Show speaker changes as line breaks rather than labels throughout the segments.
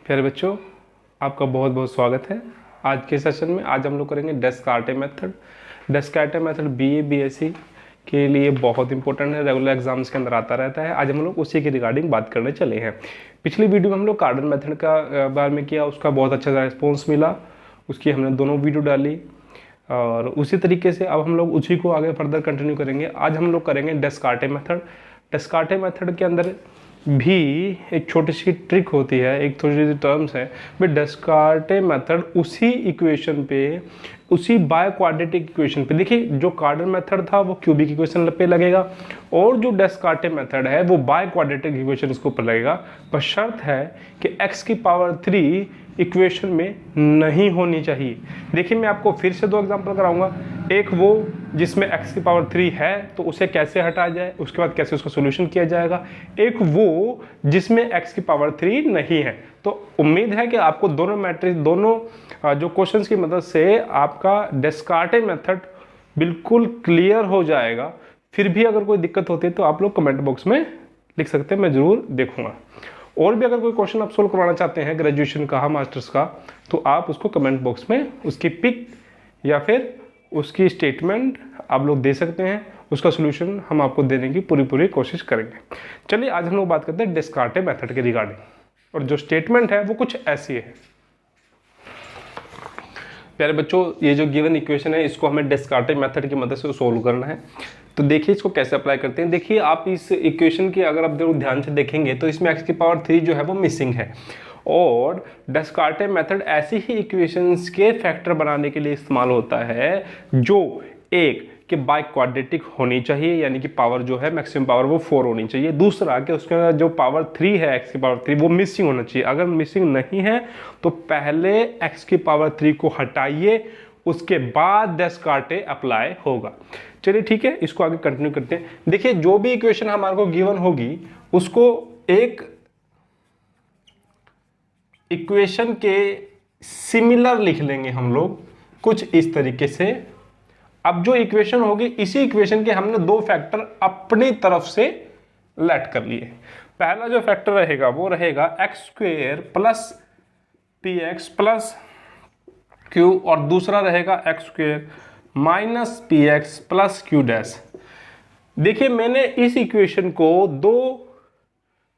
प्यारे बच्चों, आपका बहुत बहुत स्वागत है। आज के सेशन में आज हम लोग करेंगे डेस्कार्टे मेथड। डेस्कार्टे मेथड बीए बीएससी के लिए बहुत इंपॉर्टेंट है, रेगुलर एग्जाम्स के अंदर आता रहता है। आज हम लोग उसी के रिगार्डिंग बात करने चले हैं। पिछली वीडियो में हम लोग कार्डन मेथड का बारे में किया, उसका बहुत अच्छा रिस्पॉन्स मिला, उसकी हमने दोनों वीडियो डाली और उसी तरीके से अब हम लोग उसी को आगे फर्दर कंटिन्यू करेंगे। आज हम लोग करेंगे डेस्कार्टे मेथड। डेस्कार्टे मेथड के अंदर भी एक छोटी सी ट्रिक होती है, एक थोड़ी सी टर्म्स है। बट डेस्कार्टे मेथड उसी इक्वेशन पे, उसी बाय क्वाड्रेटिक इक्वेशन पे, देखिए जो कार्डन मेथड था वो क्यूबिक इक्वेशन पे लगेगा और जो डेस्कार्टे मेथड है वो बाय क्वाड्रेटिक इक्वेशन इसके ऊपर लगेगा। पर शर्त है कि x की पावर 3 इक्वेशन में नहीं होनी चाहिए। देखिए मैं आपको फिर से दो एग्जांपल कराऊंगा। एक वो जिसमें x की पावर 3 है तो उसे कैसे हटाया जाए, उसके बाद कैसे उसका सोल्यूशन किया जाएगा। एक वो जिसमें x की पावर 3 नहीं है। तो उम्मीद है कि आपको दोनों मैट्रिक्स, दोनों जो क्वेश्चंस की मदद से आपका डेस्कार्टे मेथड बिल्कुल क्लियर हो जाएगा। फिर भी अगर कोई दिक्कत होती है तो आप लोग कमेंट बॉक्स में लिख सकते हैं, मैं जरूर देखूंगा। और भी अगर कोई क्वेश्चन आप सोल्व करवाना चाहते हैं ग्रेजुएशन का, मास्टर्स का, तो आप उसको कमेंट बॉक्स में उसकी पिक या फिर उसकी स्टेटमेंट आप लोग दे सकते हैं। उसका सोल्यूशन हम आपको देने की पूरी कोशिश करेंगे। चलिए आज हम लोग बात करते हैं डेस्कार्टे मेथड के रिगार्डिंग, और जो स्टेटमेंट है वो कुछ ऐसी है। प्यारे बच्चों, ये जो गिवन इक्वेशन है इसको हमें डेस्कार्टे मेथड की मदद से सोल्व करना है। तो देखिए इसको कैसे अप्लाई करते हैं। देखिए आप इस इक्वेशन की अगर आप ध्यान से देखेंगे तो इसमें x की पावर 3 जो है वो मिसिंग है, और डेस्कार्टे मेथड ऐसी ही इक्वेशंस के फैक्टर बनाने के लिए इस्तेमाल होता है जो एक कि बाय क्वाड्रेटिक होनी चाहिए, यानी कि पावर जो है मैक्सिमम पावर वो 4 होनी चाहिए। दूसरा कि उसके अंदर जो पावर 3 है, x की पावर 3, वो मिसिंग होना चाहिए। अगर मिसिंग नहीं है तो पहले x की पावर 3 को हटाइए, उसके बाद डेस्कार्टे अप्लाई होगा। चलिए ठीक है, इसको आगे कंटिन्यू करते हैं। देखिए जो भी इक्वेशन हमारे को गिवन होगी उसको एक इक्वेशन के सिमिलर लिख लेंगे हम लोग कुछ इस तरीके से। अब जो इक्वेशन होगी इसी इक्वेशन के हमने दो फैक्टर अपनी तरफ से लेट कर लिए। पहला जो फैक्टर रहेगा वो रहेगा x² plus px plus q, और दूसरा रहेगा x² minus px plus q dash. देखिए मैंने इस इक्वेशन को दो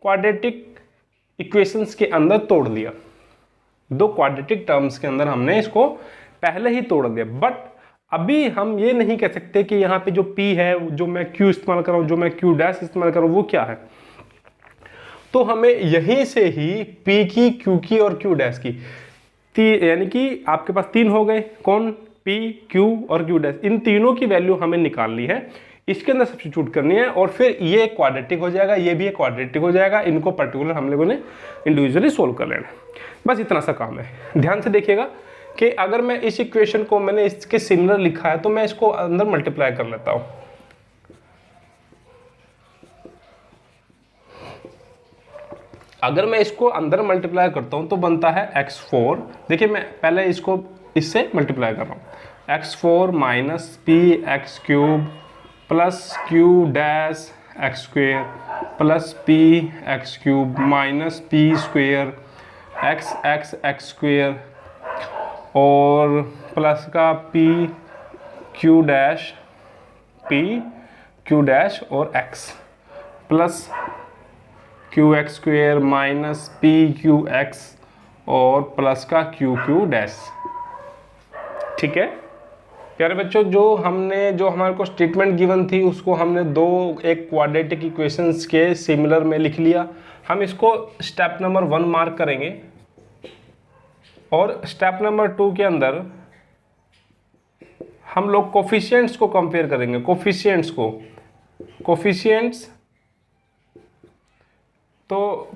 क्वाड्रेटिक इक्वेशंस के अंदर तोड़ दिया, दो क्वाड्रेटिक टर्म्स के अंदर हमने इसको पहले ही तोड़ दिया। बट अभी हम ये नहीं कह सकते कि यहाँ पे जो p है, जो मैं q इस्तेमाल कर रहा हूँ, जो मैं q डैश इस्तेमाल कर रहा हूँ, वो क्या है। तो हमें यहीं से ही p की, q की और q डैश की, यानी कि आपके पास तीन हो गए, कौन, p, q और q डैश, इन तीनों की वैल्यू हमें निकालनी है, इसके अंदर सब्स्टिट्यूट करनी है, और फिर ये क्वाड्रेटिक हो जाएगा, ये भी एक क्वाड्रेटिक हो जाएगा। इनको पर्टिकुलर हम लोगों ने इंडिविजुअली सोल्व कर लेना। बस इतना सा काम है। ध्यान से देखिएगा कि अगर मैं इस इक्वेशन को मैंने इसके सिमिलर लिखा है तो मैं इसको अंदर मल्टीप्लाई कर लेता हूं। अगर मैं इसको अंदर मल्टीप्लाई करता हूं तो बनता है x4। देखिए मैं पहले इसको इससे मल्टीप्लाई कर रहा हूं, x4 minus px³ plus q dash x² plus px³ minus p² x² और प्लस का pq डैश और x plus qx² minus pqx और प्लस का qq डैश। ठीक है प्यारे बच्चों, जो हमारे को स्टेटमेंट गिवन थी उसको हमने एक क्वाड्रेटिक इक्वेशंस के सिमिलर में लिख लिया। हम इसको स्टेप नंबर 1 मार्क करेंगे, और स्टेप नंबर 2 के अंदर हम लोग कोफिशिएंट्स को कंपेयर करेंगे। कोफिशिएंट्स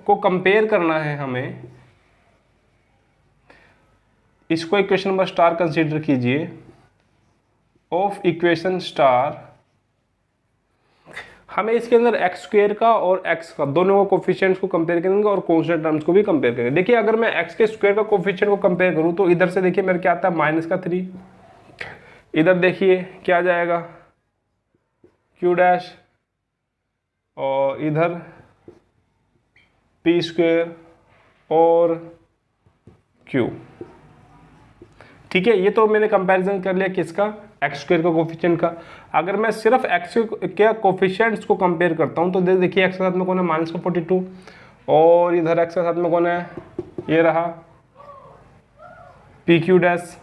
को कंपेयर करना है हमें। इसको इक्वेशन नंबर स्टार कंसीडर कीजिए। ऑफ इक्वेशन स्टार हमें इसके अंदर x² का और x का दोनों को कोफिशिएंट्स को कंपेयर करेंगे और कांस्टेंट टर्म्स को भी कंपेयर करेंगे। देखिए अगर मैं x के स्क्वायर का कोफिशिएंट को कंपेयर करूं तो इधर से देखिए मेरे क्या आता है, -3। इधर देखिए क्या आ जाएगा, q डैश, और इधर p² और क्यू। ठीक है, ये तो मैंने कंपैरिजन कर लिया किसका, एक्स स्क्वायर का कोफिशिएंट का। अगर मैं सिर्फ एक्स के कोफिशिएंट्स को कंपेयर करता हूँ तो देखिए एक्स के साथ में कौन है -42 और इधर एक्स के साथ में कौन है, ये रहा पी क्यू डैश,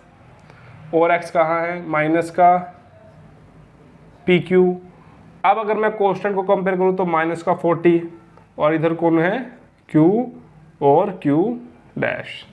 और एक्स कहाँ है माइनस का पी क्यू। अब अगर मैं कांस्टेंट को कंपेयर करूँ तो -40 और इधर कौन है क्यू और क्यू डैश।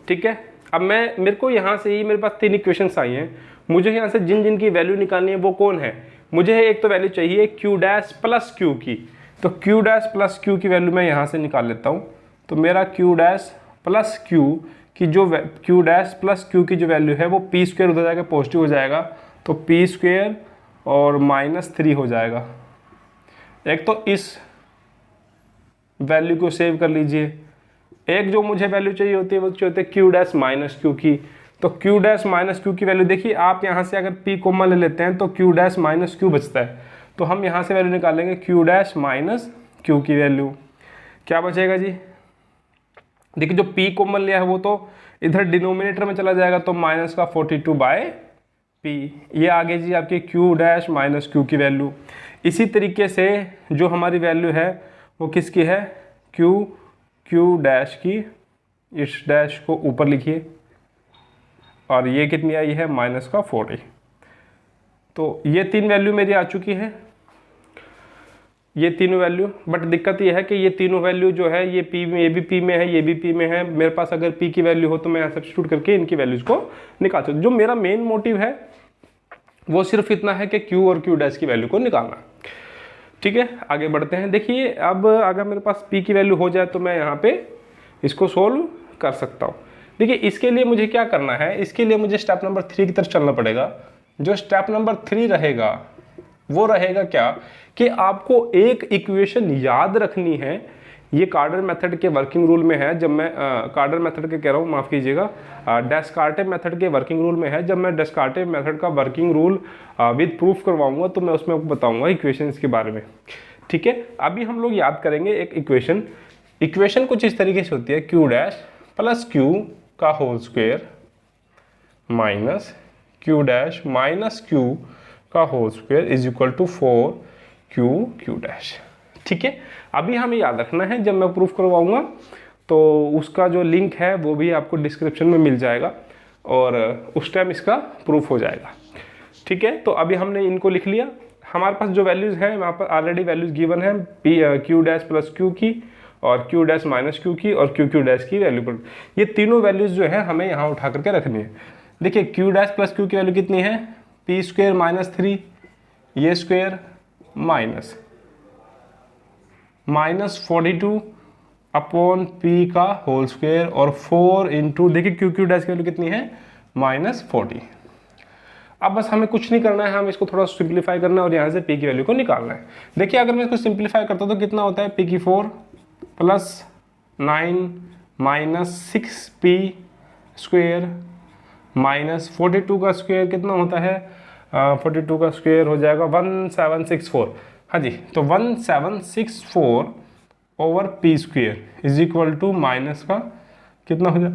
ठीक है, अब मेरे को यहाँ से ही मेरे पास 3 इक्वेशंस आई हैं, मुझे यहाँ से जिन जिन की वैल्यू निकालनी है वो कौन है, मुझे एक तो वैल्यू चाहिए क्यू डैश प्लस क्यू की, तो क्यू डैश प्लस क्यू की वैल्यू मैं यहाँ से निकाल लेता हूँ। तो मेरा क्यू डैश प्लस क्यू की जो क्यू डैश प्लस क्यू की जो वैल्यू है वो पी स्क्वायर हो जाएगा, पॉजिटिव हो जाएगा, तो पी स्क्वायर और -3 हो जाएगा। एक तो इस वैल्यू को सेव कर लीजिए, एक जो मुझे वैल्यू चाहिए होती है वो होती है क्यू डैश माइनस क्यू की, तो क्यू डैश माइनस क्यू की वैल्यू देखिए आप यहाँ से अगर पी कॉमन ले लेते हैं तो क्यू डैश माइनस क्यू बचता है, तो हम यहाँ से वैल्यू निकालेंगे क्यू डैश माइनस क्यू की वैल्यू, क्या बचेगा जी, देखिए जो पी कॉमन लिया है वो तो इधर डिनोमिनेटर में चला जाएगा, तो -42/p, ये आगे जी आपकी क्यू डैश माइनस क्यू की वैल्यू। इसी तरीके से जो हमारी वैल्यू है वो किसकी है, क्यू डैश की, इस डैश को ऊपर लिखिए, और ये कितनी आई है -40। तो ये 3 वैल्यू मेरी आ चुकी है, ये तीनों वैल्यू, बट दिक्कत ये है कि ये तीनों वैल्यू जो है ये पी में, ये भी पी में है, ये भी पी में है। मेरे पास अगर पी की वैल्यू हो तो मैं यहाँ सब्स्टिट्यूट करके इनकी वैल्यूज को निकाल सकता हूँ। जो मेरा मेन मोटिव है वो सिर्फ इतना है कि क्यू और क्यू डैश की वैल्यू को निकालना। ठीक है, आगे बढ़ते हैं। देखिए अब अगर मेरे पास पी की वैल्यू हो जाए तो मैं यहाँ पे इसको सोल्व कर सकता हूँ। देखिए इसके लिए मुझे क्या करना है, इसके लिए मुझे स्टेप नंबर 3 की तरफ चलना पड़ेगा। जो स्टेप नंबर 3 रहेगा वो रहेगा क्या, कि आपको एक इक्वेशन याद रखनी है। ये कार्डर मेथड के वर्किंग रूल में है, जब मैं कार्डर मेथड के कह रहा हूँ, माफ़ कीजिएगा, डेस्कार्टेस मेथड के वर्किंग रूल में है। जब मैं डेस्कार्टेस मेथड का वर्किंग रूल विद प्रूफ करवाऊंगा तो मैं उसमें आपको बताऊंगा इक्वेशंस के बारे में। ठीक है, अभी हम लोग याद करेंगे एक इक्वेशन कुछ इस तरीके से होती है, क्यू डैश प्लस क्यू का whole square minus Q dash minus Q का whole square is equal to 4 dash. ठीक है, अभी हमें याद रखना है, जब मैं प्रूफ करवाऊंगा तो उसका जो लिंक है वो भी आपको डिस्क्रिप्शन में मिल जाएगा और उस टाइम इसका प्रूफ हो जाएगा। ठीक है, तो अभी हमने इनको लिख लिया। हमारे पास जो वैल्यूज़ हैं वहाँ पर ऑलरेडी वैल्यूज़ गिवन है, क्यू डैश प्लस क्यू की और क्यू डैश माइनस क्यू की और क्यू डैश की वैल्यू पर। ये तीनों वैल्यूज़ जो है हमें यहाँ उठा करके रखनी है। देखिए क्यू डैश प्लस क्यू की वैल्यू कितनी है, पी स्क्वायर -3, ये स्क्वायर -42 अपॉन पी का होल स्क्वायर और 4 इंटू, देखिए क्यू डैश की वैल्यू कितनी है -40। अब बस हमें कुछ नहीं करना है, हम इसको थोड़ा सिंप्लीफाई करना है और यहाँ से पी की वैल्यू को निकालना है। देखिए अगर मैं इसको सिंप्लीफाई करता हूँ तो कितना होता है, पी की 4 + 9 -6p स्क्वायर -42 का स्क्वायर कितना होता है, 42 का स्क्वायर हो जाएगा 1764। हाँ जी, तो 1764 over P square is equal to minus का कितना हो जाए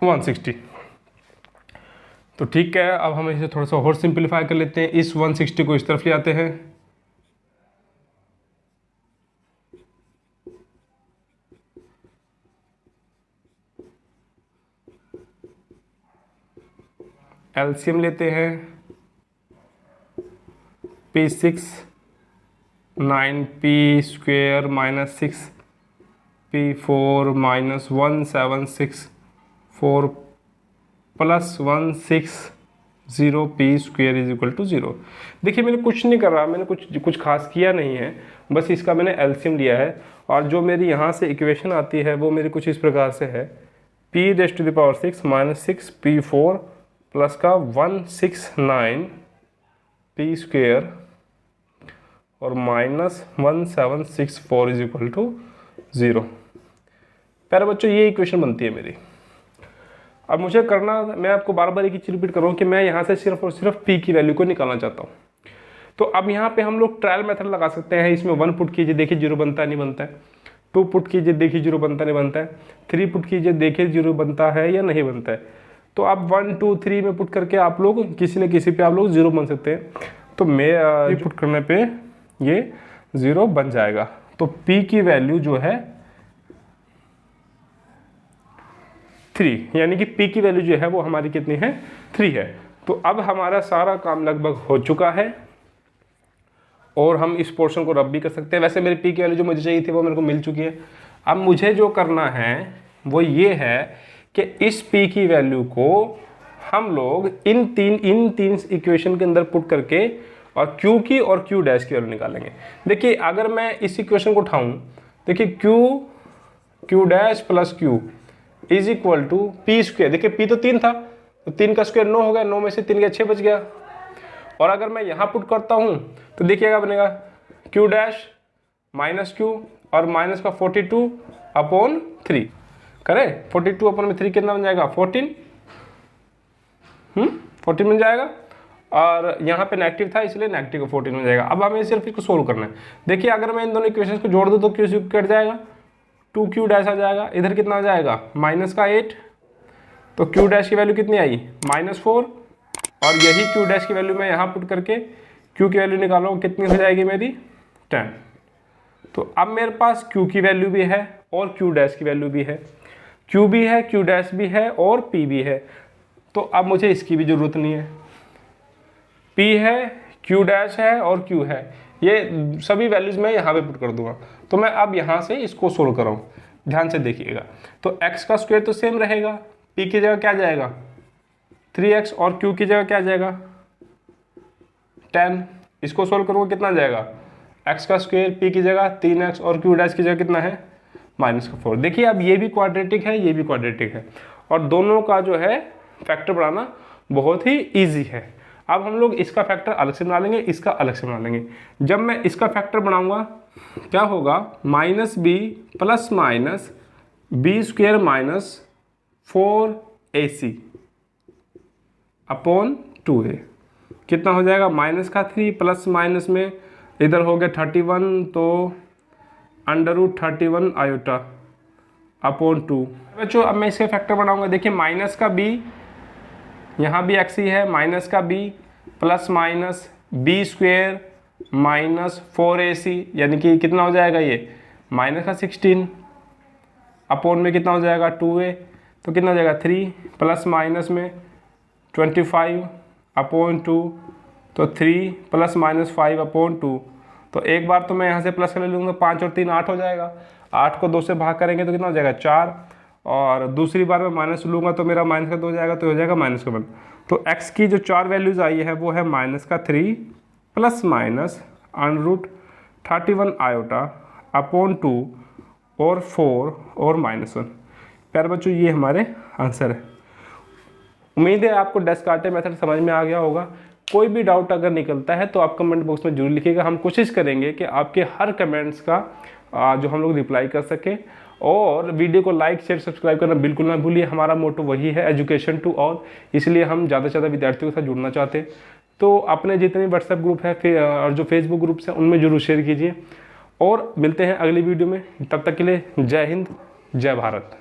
160। तो ठीक है, अब हम इसे थोड़ा सा और सिंप्लीफाई कर लेते हैं। इस 160 को इस तरफ ले आते हैं, एलसीएम लेते हैं, P6 9p square -6p4 -1764 plus 160p square is equal to 0। देखिए मैंने कुछ नहीं कर रहा, मैंने कुछ खास किया नहीं है, बस इसका मैंने एलसीएम लिया है। और जो मेरी यहाँ से इक्वेशन आती है वो मेरी कुछ इस प्रकार से है, p⁻6 -6p4 प्लस का 169p स्क्वेयर और -1764 इज इक्वल टू 0। प्यारे बच्चों ये इक्वेशन बनती है मेरी। अब मुझे करना, मैं आपको बार बार एक ही चीज़ रिपीट कर रहा हूँ कि मैं यहाँ से सिर्फ और सिर्फ p की वैल्यू को निकालना चाहता हूँ। तो अब यहाँ पे हम लोग ट्रायल मेथड लगा सकते हैं, इसमें 1 पुट कीजिए, देखिए 0 बनता है नहीं बनता है। 2 पुट कीजिए, देखिए 0 बनता नहीं बनता है। 3 पुट कीजिए, देखिए 0 बनता है या नहीं बनता है। तो आप 1 2 3 में पुट करके आप लोग किसी न किसी पे आप लोग 0 बन सकते हैं। तो मैं पुट करने पे ये 0 बन जाएगा। तो P की वैल्यू जो है 3, यानी कि P की वैल्यू जो है वो हमारी कितनी है, 3 है। तो अब हमारा सारा काम लगभग हो चुका है और हम इस पोर्शन को रब भी कर सकते हैं। वैसे मेरी P की वैल्यू जो मुझे चाहिए थी वो मेरे को मिल चुकी है। अब मुझे जो करना है वो ये है कि इस P की वैल्यू को हम लोग इन तीन इक्वेशन के अंदर पुट करके और Q की और Q डैश की वैल्यू निकालेंगे। देखिए अगर मैं इस इक्वेशन को उठाऊं, देखिए Q dash plus Q is equal to P square. देखिए P तो 3 था, तो 3 का स्क्वायर 9 हो गया, 9 में से 3 गया 6 बच गया। और अगर मैं यहाँ पुट करता हूँ तो देखिएगा बनेगा Q डैश माइनस Q और माइनस का 42 अपॉन 3 करें। 42 अपॉन में 3 कितना बन जाएगा, 14 14 बन जाएगा। और यहाँ पे नेगेटिव था इसलिए नेगेटिव का 14 बन जाएगा। अब हमें सिर्फ इसको सोल्व करना है। देखिए अगर मैं इन दोनों इक्वेशंस को जोड़ दूँ तो Q कट जाएगा, 2Q डैश आ जाएगा। इधर कितना आ जाएगा, माइनस का 8, तो Q डैश की वैल्यू कितनी आई, -4। और यही Q डैश की वैल्यू मैं यहाँ पुट करके Q की वैल्यू निकालूँ, कितनी हो जाएगी मेरी, 10। तो अब मेरे पास Q की वैल्यू भी है और Q डैश की वैल्यू भी है, Q भी है, Q डैश भी है और P भी है। तो अब मुझे इसकी भी ज़रूरत नहीं है। P है, Q डैश है और Q है, ये सभी वैल्यूज़ मैं यहाँ पे पुट कर दूंगा। तो मैं अब यहाँ से इसको सोल्व कर रहा हूँ, ध्यान से देखिएगा। तो x का स्क्वायर तो सेम रहेगा, P की जगह क्या जाएगा 3x और Q की जगह क्या जाएगा 10। इसको सोल्व करूँगा कितना जाएगा, x का स्क्वायर P की जगह 3x और Q डैश की जगह कितना है -4। देखिए अब ये भी क्वाड्रेटिक है, ये भी क्वाड्रेटिक है और दोनों का जो है फैक्टर बनाना बहुत ही ईजी है। अब हम लोग इसका फैक्टर अलग से बना लेंगे, इसका अलग से बना लेंगे। जब मैं इसका फैक्टर बनाऊंगा क्या होगा, -b plus minus b square minus 4ac upon 2a कितना हो जाएगा, माइनस का 3 प्लस माइनस में इधर हो गया 31, तो √31 आयोटा अपॉन 2। बच्चों अब मैं इसके फैक्टर बनाऊंगा। देखिए माइनस का b, यहाँ भी x ही है, माइनस का b plus minus b square minus 4ac यानी कि कितना हो जाएगा ये माइनस का 16 अपॉन में कितना हो जाएगा 2a, तो कितना हो जाएगा 3 प्लस माइनस में 25 अपॉन 2, तो 3 प्लस माइनस 5 अपॉन 2। तो एक बार तो मैं यहाँ से प्लस कर लूँगा, 5 और 3 8 हो जाएगा। 8 को 2 से भाग करेंगे तो कितना हो जाएगा 4, और दूसरी बार मैं माइनस लूँगा तो मेरा माइनस का 2 हो जाएगा, तो हो जाएगा -1। तो x की जो 4 वैल्यूज़ आई है वो है -3 प्लस माइनस √31 आयोटा अपॉन 2 और 4 और -1। प्यारे बच्चों ये हमारे आंसर है। उम्मीद है आपको डेस्कार्टे मेथड समझ में आ गया होगा। कोई भी डाउट अगर निकलता है तो आप कमेंट बॉक्स में जरूर लिखिएगा। हम कोशिश करेंगे कि आपके हर कमेंट्स का जो हम लोग रिप्लाई कर सकें। और वीडियो को लाइक शेयर सब्सक्राइब करना बिल्कुल ना भूलिए। हमारा मोटो वही है, एजुकेशन टू ऑल, इसलिए हम ज़्यादा से ज़्यादा विद्यार्थियों के साथ जुड़ना चाहते हैं। तो अपने जितने व्हाट्सएप ग्रुप है फिर और जो फेसबुक ग्रुप्स हैं उनमें जरूर शेयर कीजिए। और मिलते हैं अगली वीडियो में, तब तक के लिए जय हिंद जय भारत।